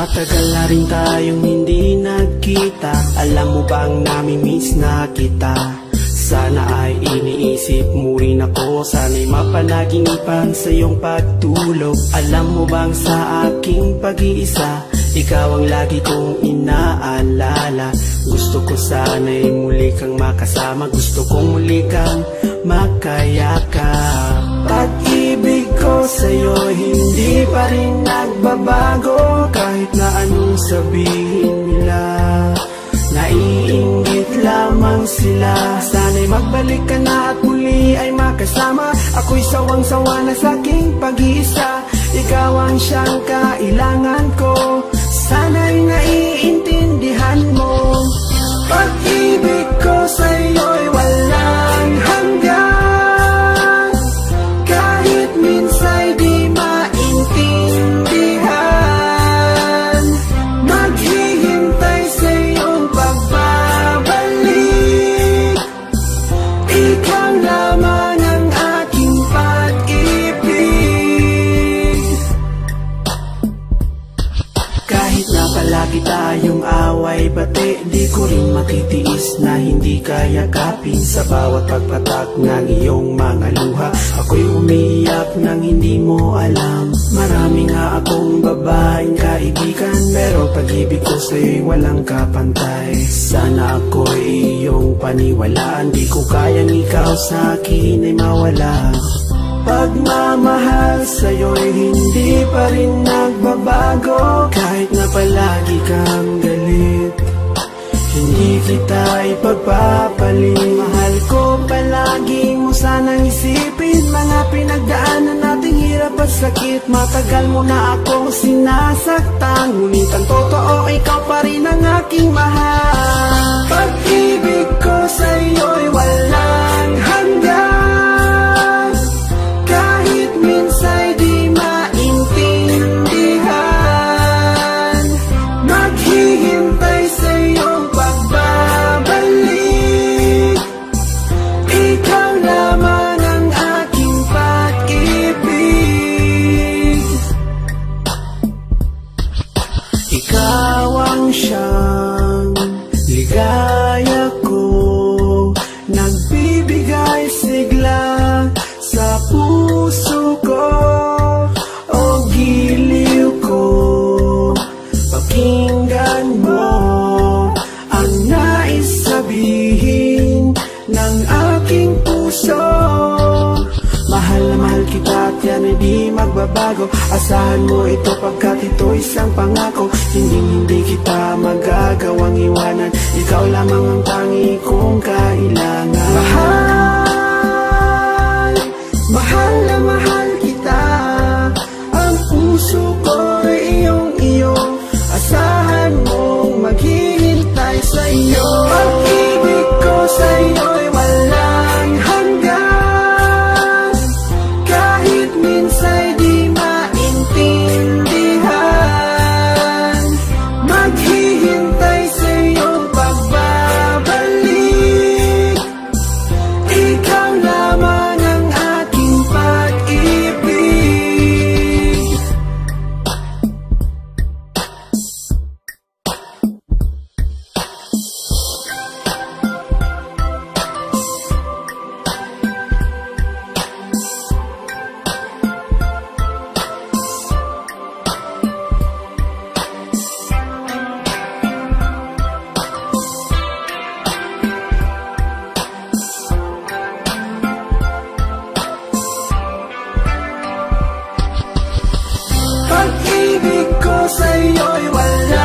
Matagal na rin tayong hindi nagkita. Alam mo bang nami-miss na kita? Sana ay iniisip mo rin ako. Sana'y mapanaginipan sa iyong pagtulog. Alam mo bang sa aking pag-iisa, ikaw ang lagi kong inaalala. Gusto ko sana'y muli kang makasama. Gusto kong muli kang makayakap. Pag-ibig ko sa'yo hindi pa rin nagbabago. Kahit na anong sabihin nila, naiinggit lamang sila. Sana'y magbalik ka na at muli ay makasama. Ako'y sawang-sawa na sa aking pag-iisa. Ikaw ang siyang kailangan ko. Sana'y naiintindihan mo. Pag-ibig ko sa'yo'y walang hanggan. Kahit minsa'y di maintindihan, maghihintay sa iyong pagbabalik. Ikaw lamang ang aking pag-ibig. Kahit na palagi tayong away bati, di ko rin matitiis na hindi kayakapin. Sa bawat pagpatak ng iyong mga luha, ako'y umiiyak nang hindi mo alam. Marami nga akong babaeng kaibigan, pero pag-ibig ko sa'yo'y walang kapantay. Sana ako'y iyong paniwalaan. Di ko kayang ikaw sa akin ay mawala. Pagmamahal sa'yo'y hindi pa rin nagbabago. Kahit na palagi kang galit, hindi kita ipagpapalit. Mahal ko palagi mo sanang isipin mga pinagdaanan nating hirap at sakit. Matagal mo na akong sinasaktan, ngunit ang totoo ikaw pa rin ang aking mahal. Pag-ibig ko sa'yo'y walang hanggan. Kahit minsa'y di maintindihan, maghihintay sa iyong pagbabalik. Ikaw lamang ang aking pag-ibig. Ikaw ang siyang ligaya ko, nagbibigay sigla sa puso ko. O giliw ko, pakinggan mo ang nais sabihin ng aking puso. Mahal na mahal kita at yan ay di magbabago. Asahan mo ito pagkat ito isang pangako. Hindi kita magagawang iwanan. Ikaw lamang ang tangi kong kailangan. Mahal na mahal kita. Ang puso ko'y iyong-iyo. Asahan mong maghihintay sa iyo. Pag-ibig ko sa iyo'y walang hanggan. Kahit minsa'y di maintindihan, maghihintay sa iyong pagbabalik. Ikaw lamang ang aking pag-ibig. Pag-ibig ko sa'yo'y wala